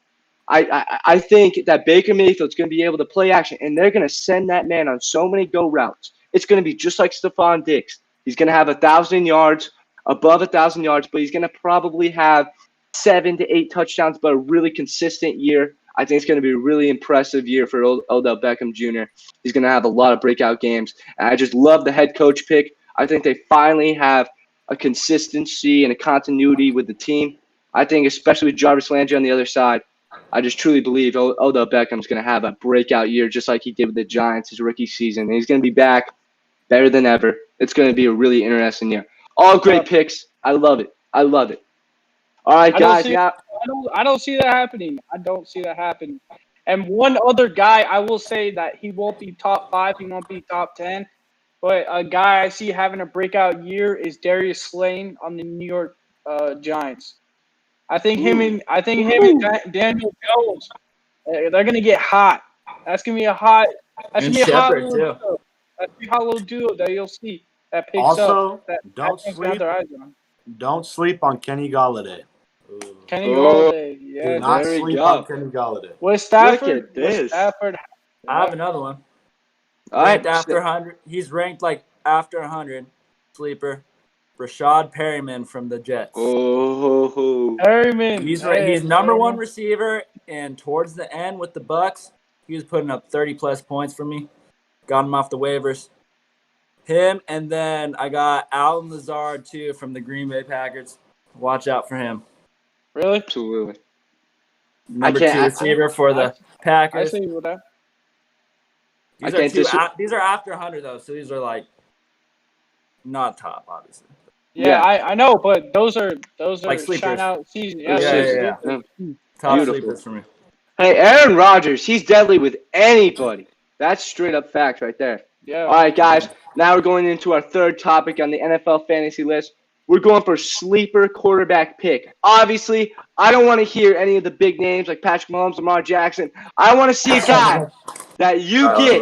I think that Baker Mayfield's going to be able to play action, and they're going to send that man on so many go routes. It's going to be just like Stephon Diggs. He's going to have 1,000 yards, above 1,000 yards, but he's going to probably have 7 to 8 touchdowns, but a really consistent year. I think it's going to be a really impressive year for Odell Beckham Jr. He's going to have a lot of breakout games. And I just love the head coach pick. I think they finally have a consistency and a continuity with the team. I think especially with Jarvis Landry on the other side, I just truly believe Odell Beckham's going to have a breakout year just like he did with the Giants his rookie season. And he's going to be back better than ever. It's going to be a really interesting year. All great picks. I love it. I love it. All right, guys. I don't see that happening. I don't see that happening. And one other guy, I will say that he won't be top 5. He won't be top 10. But a guy I see having a breakout year is Darius Slayton on the New York Giants. I think him and Daniel Jones, they're gonna get hot. That's gonna be a hot. That's gonna be a hot little duo. That's gonna be a hot little duo that you'll see that picks also, up. That don't sleep on Kenny Galladay. Kenny Galladay, yeah. Do not sleep on Kenny Galladay. With Stafford, I have another one. All right, after 100, he's ranked like after 100. Sleeper, Rashad Perryman from the Jets. Perryman. He's number 1 receiver, and towards the end with the Bucks, he was putting up 30+ points for me. Got him off the waivers. Him, and then I got Allen Lazard too from the Green Bay Packers. Watch out for him. Really? Absolutely. Number 2 receiver for the Packers. I see you with that. These are after 100 though, so these are like not top, obviously. Yeah. I know, but those are like sleepers. shine out season. Yeah. Top Beautiful. sleepers for me. Hey, Aaron Rodgers, he's deadly with anybody. That's straight up facts right there. Yeah. All right, guys. Now we're going into our third topic on the NFL fantasy list. We're going for sleeper quarterback pick. Obviously, I don't want to hear any of the big names like Patrick Mahomes, Lamar Jackson. I want to see a guy that you get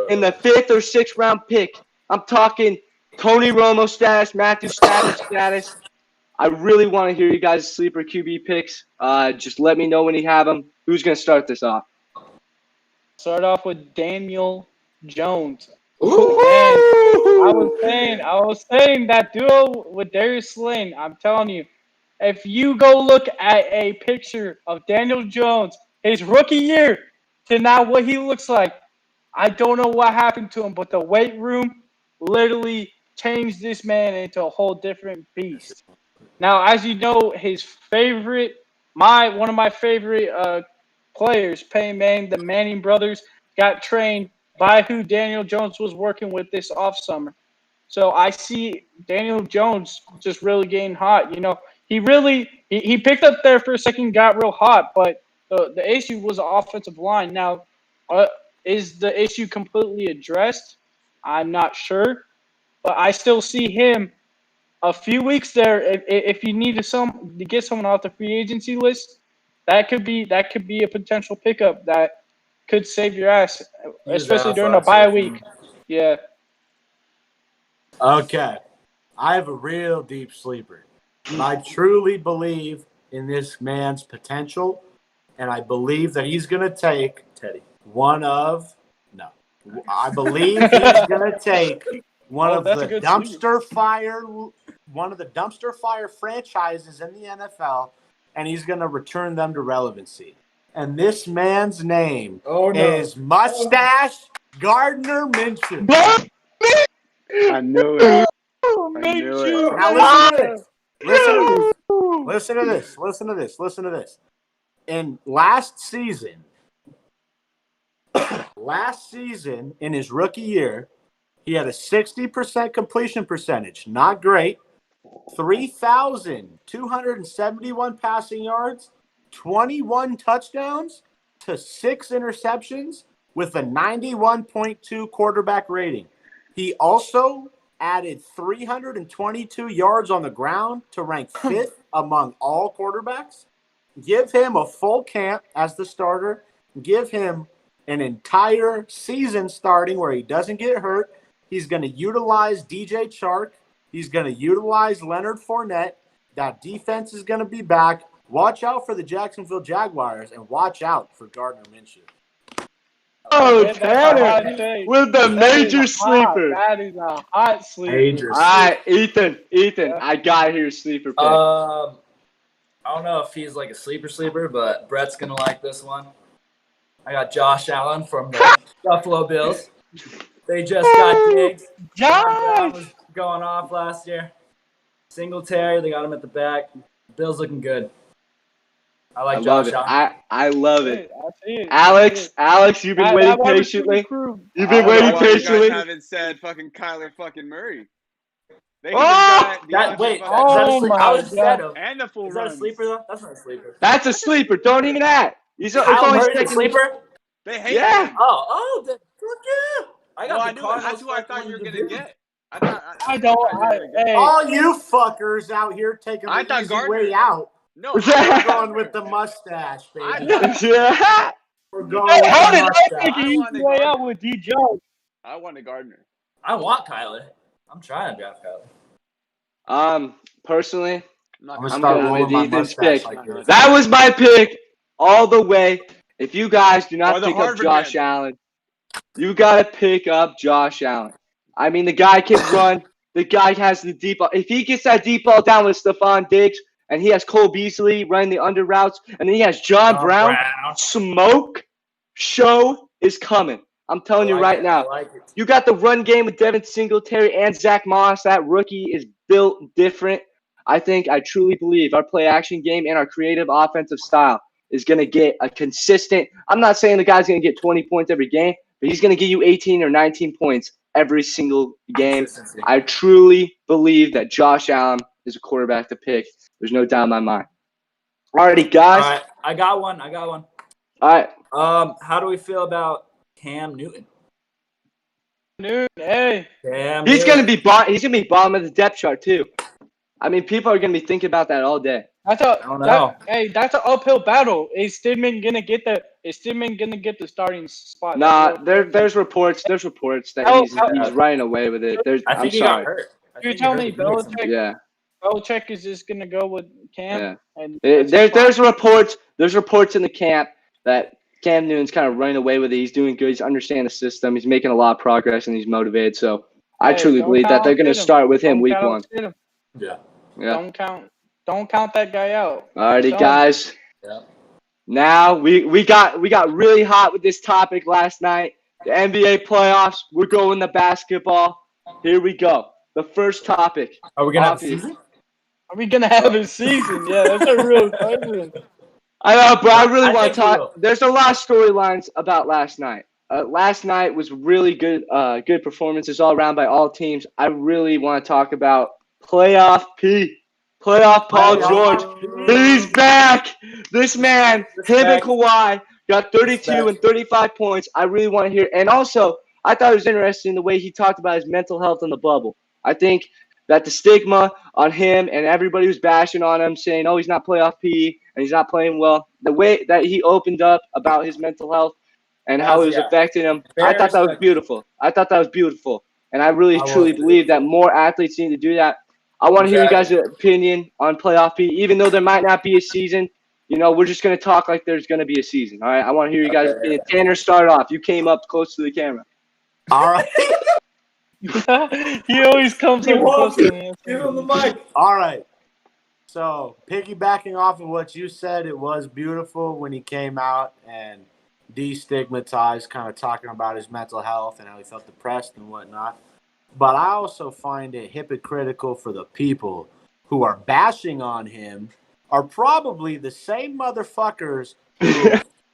in the 5th or 6th round pick. I'm talking Tony Romo status, Matthew Stafford status. I really want to hear you guys' sleeper QB picks. Just let me know when you have them. Who's going to start this off? Start off with Daniel Jones. Ooh! I was saying that duo with Darius Slayton. I'm telling you, if you go look at a picture of Daniel Jones, his rookie year, to now what he looks like, I don't know what happened to him, but the weight room literally changed this man into a whole different beast. Now, as you know, one of my favorite players, Peyton Manning, the Manning brothers, got trained by who Daniel Jones was working with this off summer. So I see Daniel Jones just really getting hot. He picked up there for a second, got real hot, but the issue was the offensive line. Now, is the issue completely addressed? I'm not sure, but I still see him a few weeks there. If you need to get someone off the free agency list, that could be a potential pickup that could save your ass, especially during a bye week. Yeah. Okay. I have a real deep sleeper. I truly believe in this man's potential, and I believe that he's going to take I believe he's going to take one of the dumpster fire franchises in the NFL, and he's going to return them to relevancy. And this man's name is Mustache Gardner Minshew. I knew it. Now listen to this. In last season, in his rookie year, he had a 60% completion percentage. Not great. 3,271 passing yards, 21 touchdowns to 6 interceptions with a 91.2 quarterback rating. He also added 322 yards on the ground to rank 5th among all quarterbacks. Give him a full camp as the starter. Give him an entire season starting where he doesn't get hurt. He's going to utilize DJ Chark. He's going to utilize Leonard Fournette. That defense is going to be back. Watch out for the Jacksonville Jaguars and watch out for Gardner Minshew. Oh, Tanner with the major sleeper. That is a hot sleeper. All right, Ethan, I got your sleeper pick. I don't know if he's like a sleeper, but Brett's going to like this one. I got Josh Allen from the Buffalo Bills. They just got Diggs. Josh was going off last year. Singletary, they got him at the back. Bills looking good. I like Josh Allen. I love it. Alex, you've been waiting patiently. You've been waiting patiently. You guys haven't said fucking Kyler fucking Murray. Is that a sleeper? And the full Is that a sleeper though? That's not a sleeper. That's a sleeper. Don't even act. He's only a sleeper. They hate him. Oh, fuck yeah. That's who I thought you were gonna get. All you fuckers out here taking the easy way out. No, we're going with the mustache, baby. We're going with the mustache. Way out with D. Jones. I wanted Gardner. I want Kyler. I'm trying to draft Kyler. Personally, I'm going with Ethan's pick. That was my pick all the way. If you guys do not pick up Josh Allen, you got to pick up Josh Allen. I mean, the guy can run. The guy has the deep ball. If he gets that deep ball down with Stephon Diggs, and he has Cole Beasley running the under routes, and then he has John Brown, smoke show is coming. I'm telling you right now. You got the run game with Devin Singletary and Zach Moss. That rookie is built different. I truly believe our play action game and our creative offensive style is going to get a consistent. I'm not saying the guy's going to get 20 points every game, but he's going to give you 18 or 19 points every single game. I truly believe that Josh Allen is a quarterback to pick. There's no doubt in my mind. Alrighty, guys. All right, I got one. All right. How do we feel about Cam Newton? Hey. He's gonna be bottom of the depth chart too. I mean, people are gonna be thinking about that all day. That's an uphill battle. Is Stidman gonna get the starting spot? Nah, there's reports that he's running away with it. I think he got hurt. You're telling me Belichick? Yeah. Belichick is just gonna go with Cam. Yeah. And There's reports. There's reports in the camp that Cam Newton's kind of running away with it. He's doing good. He's understanding the system. He's making a lot of progress, and he's motivated. So I truly believe that they're going to start with him week 1. Yeah. Yeah. Don't count that guy out. Alrighty, guys. Yeah. Now we got really hot with this topic last night. The NBA playoffs. We're going to basketball. Here we go. The first topic. Are we gonna have a season? Are we gonna have a season? Yeah, that's a real question. I know, but I really want think to we talk. will. There's a lot of storylines about last night. Last night was really good. Good performances all around by all teams. I really want to talk about playoff Paul George. He's back. This man, him and Kawhi, got 32 and 35 points. I really want to hear. And also, I thought it was interesting the way he talked about his mental health on the bubble. I think that the stigma on him and everybody who's bashing on him, saying, oh, he's not playoff P and he's not playing well, the way that he opened up about his mental health and how it was affecting him, I thought that was beautiful. And I really, truly believe that more athletes need to do that. I want to hear you guys' opinion on playoff P. Even though there might not be a season, we're just going to talk like there's going to be a season. All right? I want to hear you guys' opinion. Tanner, start off. You came up close to the camera. All right. He always comes up close to me. Give him the mic. All right. So, piggybacking off of what you said, it was beautiful when he came out and destigmatized, kind of talking about his mental health and how he felt depressed and whatnot. But I also find it hypocritical for the people who are bashing on him are probably the same motherfuckers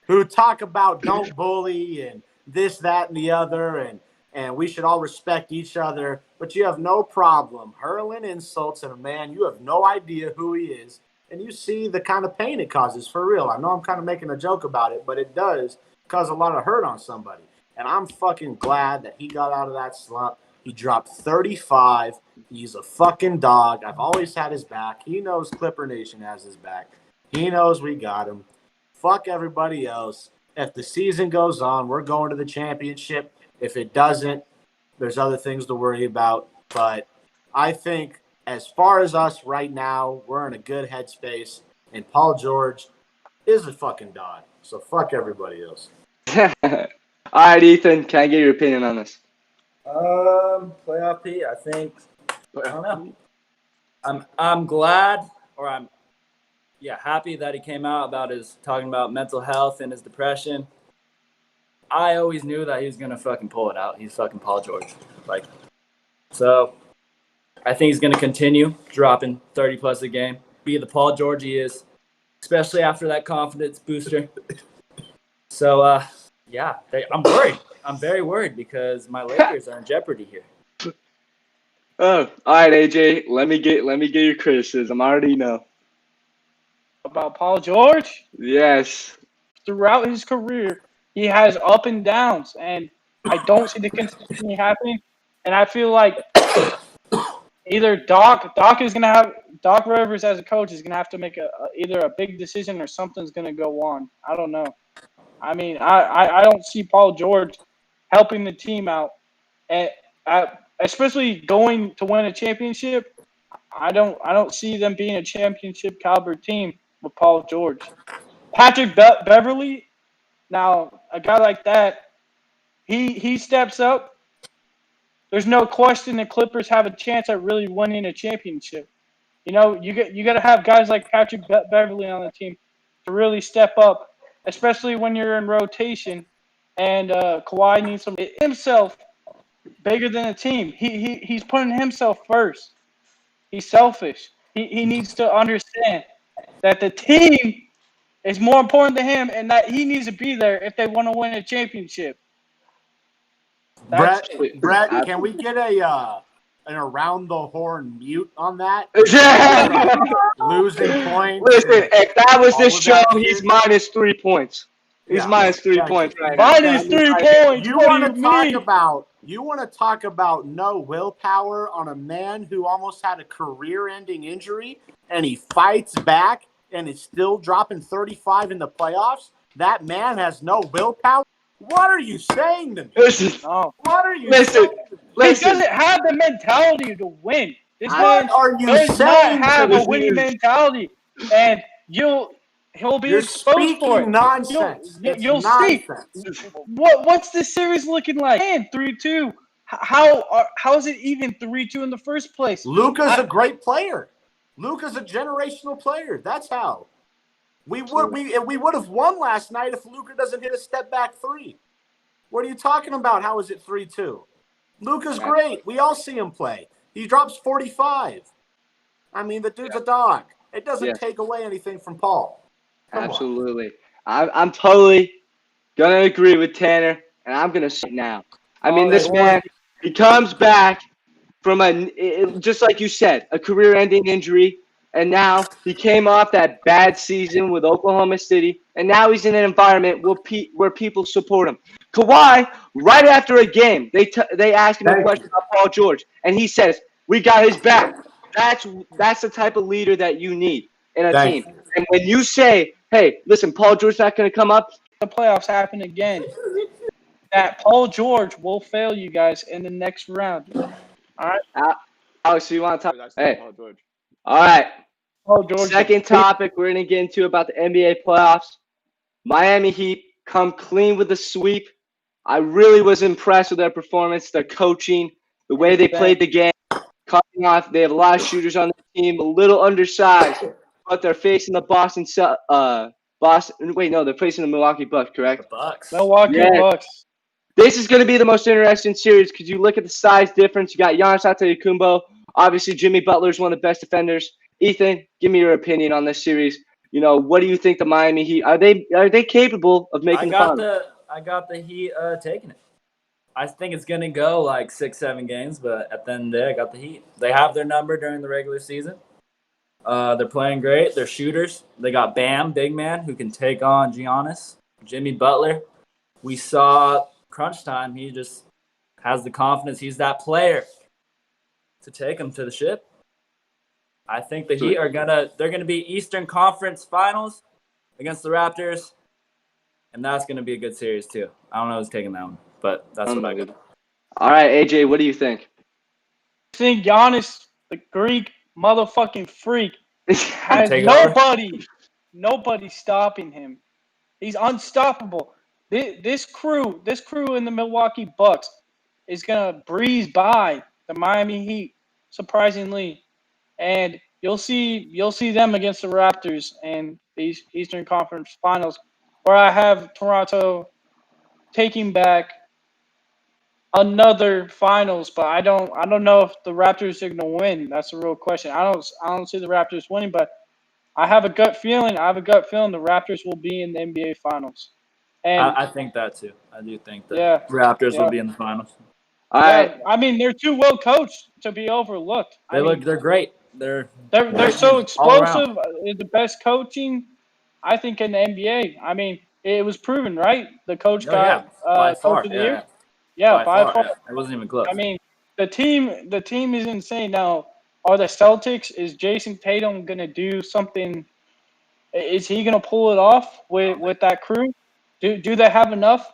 who talk about don't bully and this, that, and the other, and we should all respect each other, but you have no problem hurling insults at a man. You have no idea who he is, and you see the kind of pain it causes, for real. I know I'm kind of making a joke about it, but it does cause a lot of hurt on somebody, and I'm fucking glad that he got out of that slump. He dropped 35. He's a fucking dog. I've always had his back. He knows Clipper Nation has his back. He knows we got him. Fuck everybody else. If the season goes on, we're going to the championship. If it doesn't, there's other things to worry about. But I think as far as us right now, we're in a good headspace. And Paul George is a fucking dog. So fuck everybody else. All right, Ethan, can I get your opinion on this? Playoff P, I think. I don't know. I'm glad, or I'm happy that he came out about talking about mental health and his depression. I always knew that he was gonna fucking pull it out. He's fucking Paul George. So I think he's gonna continue dropping 30 plus a game. Be the Paul George he is, especially after that confidence booster. So I'm worried. I'm very worried because my Lakers are in jeopardy here. Oh, all right, AJ. Let me get your criticism. I already know. About Paul George? Yes. Throughout his career, he has up and downs, and I don't see the consistency happening. And I feel like either Doc Rivers as a coach is gonna have to make either a big decision or something's gonna go on. I don't know. I mean, I don't see Paul George helping the team out, and especially going to win a championship. I don't see them being a championship caliber team with Paul George. Patrick Beverly, now a guy like that, he steps up. There's no question the Clippers have a chance at really winning a championship. You got to have guys like Patrick Beverly on the team to really step up, especially when you're in rotation. And Kawhi needs to make himself bigger than the team. He's putting himself first. He's selfish. He needs to understand that the team is more important to him and that he needs to be there if they want to win a championship. Brett, can we get an around the horn mute on that? Losing points. Listen, if that was this show, he's minus 3 points. He's minus 3 points right now. Minus 3 points. You want to talk about no willpower on a man who almost had a career-ending injury, and he fights back and is still dropping 35 in the playoffs? That man has no willpower. What are you saying to me? Listen, No. What are you listen, saying? He doesn't have the mentality to win. This What man are you does not saying have to a winning me? mentality, and he'll be You're exposed for it. speaking nonsense. It's You'll see. nonsense. What's this series looking like? Man, 3-2. How is it even 3-2 in the first place? Luka's a great player. Luka's a generational player. That's how. We would have won last night if Luka doesn't hit a step back three. What are you talking about? How is it 3-2? Luka's great. We all see him play. He drops 45. I mean, the dude's a dog. It doesn't take away anything from Paul. Come Absolutely. I'm totally going to agree with Tanner, and I'm going to say it now. I mean, this man, he comes back from just like you said, a career-ending injury, and now he came off that bad season with Oklahoma City, and now he's in an environment where people support him. Kawhi, right after a game, they asked him a question about Paul George, and he says, "We got his back." That's the type of leader that you need in a team. And when you say, "Hey, listen, Paul George's not going to come up," the playoffs happen again, that Paul George will fail you guys in the next round. All right. Alex, so you want to talk? Hey, Paul George. All right. Paul George. Second topic we're going to get into about the NBA playoffs. Miami Heat come clean with the sweep. I really was impressed with their performance, their coaching, the way they played the game, cutting off. They have a lot of shooters on the team, a little undersized, but they're facing the they're facing the Milwaukee Bucks, correct? The Bucks. Milwaukee Bucks. This is going to be the most interesting series because you look at the size difference. You got Giannis Antetokounmpo. Obviously, Jimmy Butler is one of the best defenders. Ethan, give me your opinion on this series. You know, what do you think the Miami Heat are they capable of making the finals? I got the Heat taking it. I think it's gonna go like 6-7 games, but at the end of the day, I got the Heat. They have their number during the regular season. They're playing great. They're shooters. They got Bam, big man, who can take on Giannis. Jimmy Butler. We saw crunch time. He just has the confidence. He's that player to take him to the ship. I think the Heat they're gonna be Eastern Conference Finals against the Raptors, and that's gonna be a good series too. I don't know who's taking that one, but that's what I got. All right, AJ, what do you think? I think Giannis, the Greek motherfucking freak, has nobody stopping him. He's unstoppable. This crew in the Milwaukee Bucks is gonna breeze by the Miami Heat, surprisingly. And you'll see them against the Raptors in these Eastern Conference Finals, where I have Toronto taking back another finals, but I don't know if the Raptors are gonna win. That's the real question. I don't see the Raptors winning, but I have a gut feeling. the Raptors will be in the NBA Finals. And I think that too. I do think that Raptors will be in the finals. All right. I mean, they're too well coached to be overlooked. They're great. They're so explosive. The best coaching, I think, in the NBA. I mean, it was proven, right? The coach got coach of the year. Yeah, by far. It wasn't even close. I mean, the team is insane. Now, are the Celtics? Is Jason Tatum gonna do something? Is he gonna pull it off with that crew? Do they have enough?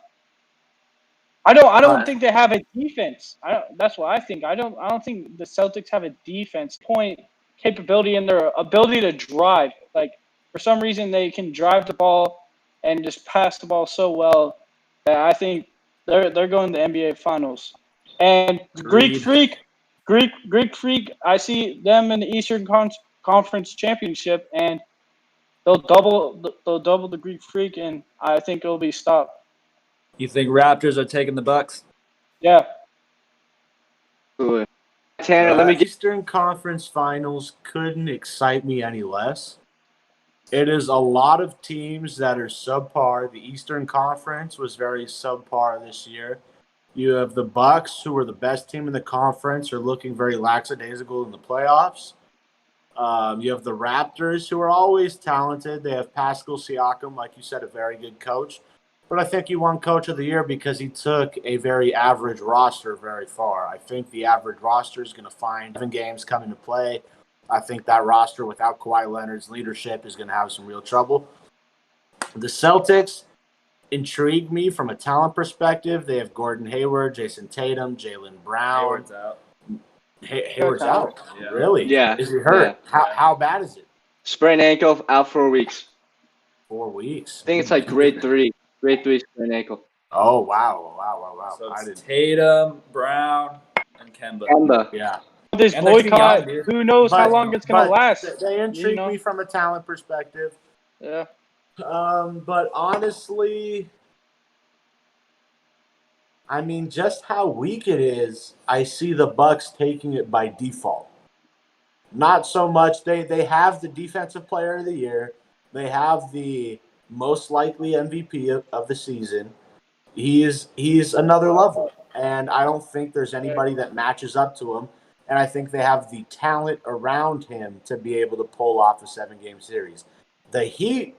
I don't think they have a defense. That's what I think. I don't think the Celtics have a defense point capability in their ability to drive. Like, for some reason, they can drive the ball and just pass the ball so well that I think they're going to the NBA Finals. And Greek Freak, I see them in the Eastern Conference Championship, and they'll double the Greek Freak, and I think it'll be stopped. You think Raptors are taking the Bucks? Yeah. Tanner, Eastern Conference Finals couldn't excite me any less. It is a lot of teams that are subpar. The Eastern Conference was very subpar this year. You have the Bucks, who are the best team in the conference, are looking very lackadaisical in the playoffs. You have the Raptors, who are always talented. They have Pascal Siakam, like you said, a very good coach. But I think he won Coach of the Year because he took a very average roster very far. I think the average roster is going to find 7 games come into play. I think that roster, without Kawhi Leonard's leadership, is going to have some real trouble. The Celtics intrigue me from a talent perspective. They have Gordon Hayward, Jason Tatum, Jaylen Brown. Hayward's out. Hayward's out. Really? Yeah. Is he hurt? Yeah. How bad is it? Sprained ankle, out 4 weeks. 4 weeks. I think it's like grade 3. Grade 3 sprained ankle. Oh, wow. So it's Tatum, Brown, and Kemba. Yeah. This And they're too boycott, young, dude. who knows how long it's going to last. They intrigue me from a talent perspective. Yeah. But honestly, I mean, just how weak it is, I see the Bucks taking it by default. Not so much. They have the defensive player of the year. They have the most likely MVP of the season. He's another level, and I don't think there's anybody that matches up to him. And I think they have the talent around him to be able to pull off a 7-game series. The Heat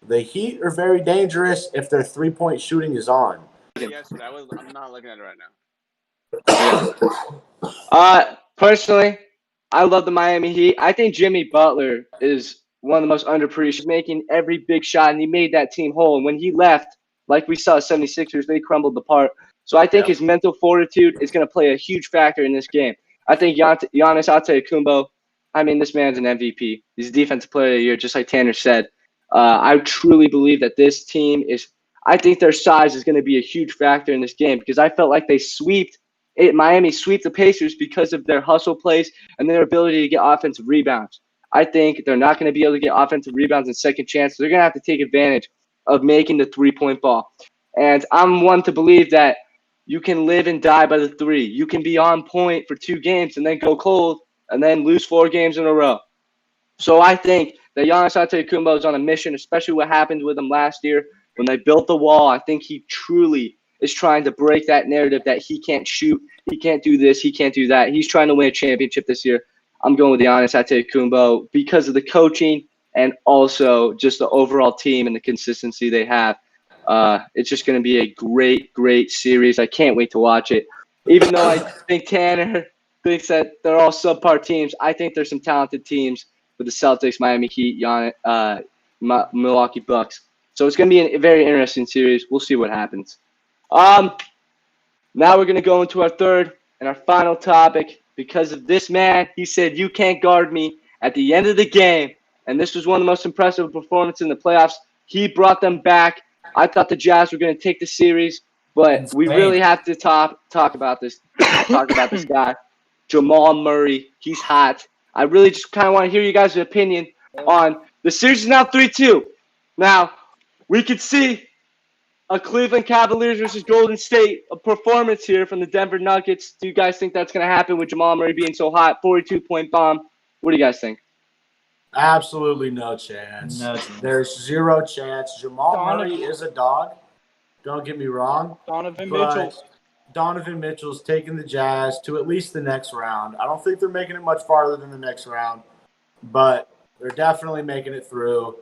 are very dangerous if their 3-point shooting is on. Yesterday, I'm not looking at it right now. Personally, I love the Miami Heat. I think Jimmy Butler is one of the most underappreciated, making every big shot, and he made that team whole. And when he left, like we saw 76ers, they crumbled apart. So I think his mental fortitude is going to play a huge factor in this game. I think Giannis Antetokounmpo, I mean, this man's an MVP. He's a defensive player of the year, just like Tanner said. I truly believe that this team is – I think their size is going to be a huge factor in this game because I felt like they Miami swept the Pacers because of their hustle plays and their ability to get offensive rebounds. I think they're not going to be able to get offensive rebounds and second chances. They're going to have to take advantage of making the 3-point ball. And I'm one to believe that you can live and die by the 3. You can be on point for 2 games and then go cold and then lose 4 games in a row. So I think that Giannis Antetokounmpo is on a mission, especially what happened with him last year when they built the wall. I think he truly is trying to break that narrative that he can't shoot, he can't do this, he can't do that. He's trying to win a championship this year. I'm going with Giannis Antetokounmpo because of the coaching and also just the overall team and the consistency they have. It's just going to be a great, great series. I can't wait to watch it. Even though I think Tanner thinks that they're all subpar teams, I think there's some talented teams with the Celtics, Miami Heat, Milwaukee Bucks. So it's going to be a very interesting series. We'll see what happens. Now we're going to go into our third and our final topic. Because of this man, he said, "You can't guard me" at the end of the game. And this was one of the most impressive performances in the playoffs. He brought them back. I thought the Jazz were going to take the series, but we really have to talk about this guy, Jamal Murray. He's hot. I really just kind of want to hear you guys' opinion on the series is now 3-2. Now, we could see a Cleveland Cavaliers versus Golden State performance here from the Denver Nuggets. Do you guys think that's going to happen with Jamal Murray being so hot? 42-point bomb. What do you guys think? Absolutely no chance. There's 0 chance. Jamal Murray is a dog. Don't get me wrong. Donovan Mitchell's taking the Jazz to at least the next round. I don't think they're making it much farther than the next round, but they're definitely making it through.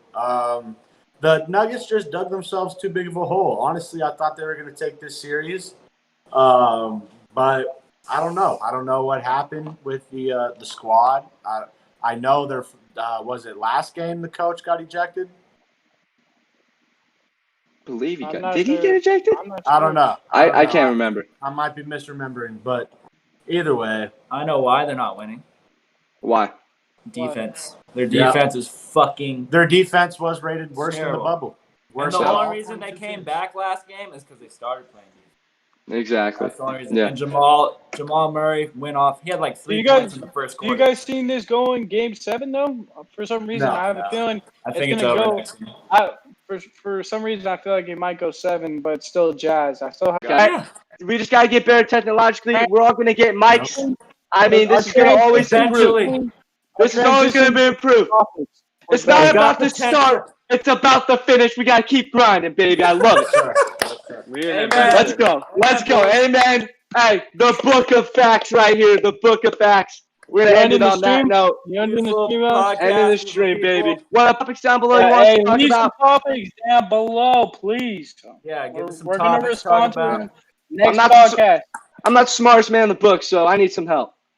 The Nuggets just dug themselves too big of a hole. Honestly, I thought they were going to take this series, but I don't know. I don't know what happened with the squad. I know there was it last game the coach got ejected. Believe he got. Did he get ejected? I don't know. I can't remember. I might be misremembering, but either way, I know why they're not winning. Why? Defense. Their defense is fucking. Their defense was rated worse than the bubble. And the only reason they came back last game is because they started playing defense. Exactly. That's the only reason. Yeah. And Jamal Murray went off. He had like 3 points in the first quarter. You guys seen this going Game 7 though? For some reason, I have a feeling I think it's going over. to go. For some reason, I feel like it might go 7, but it's still Jazz. We just gotta get better technologically. We're all gonna get mics. I mean, this is gonna always improve. This is always gonna be improved. It's not about the start. It's about the finish. We gotta keep grinding, baby. I love it. Let's go. Amen. Hey, the book of facts right here. The book of facts. We're gonna end it on that note. Ending the stream, baby. What topics down below you want to talk leave about? some topics down below, please. Yeah, give us some We're topics. gonna respond to them next podcast. I'm not the smartest man in the book, so I need some help.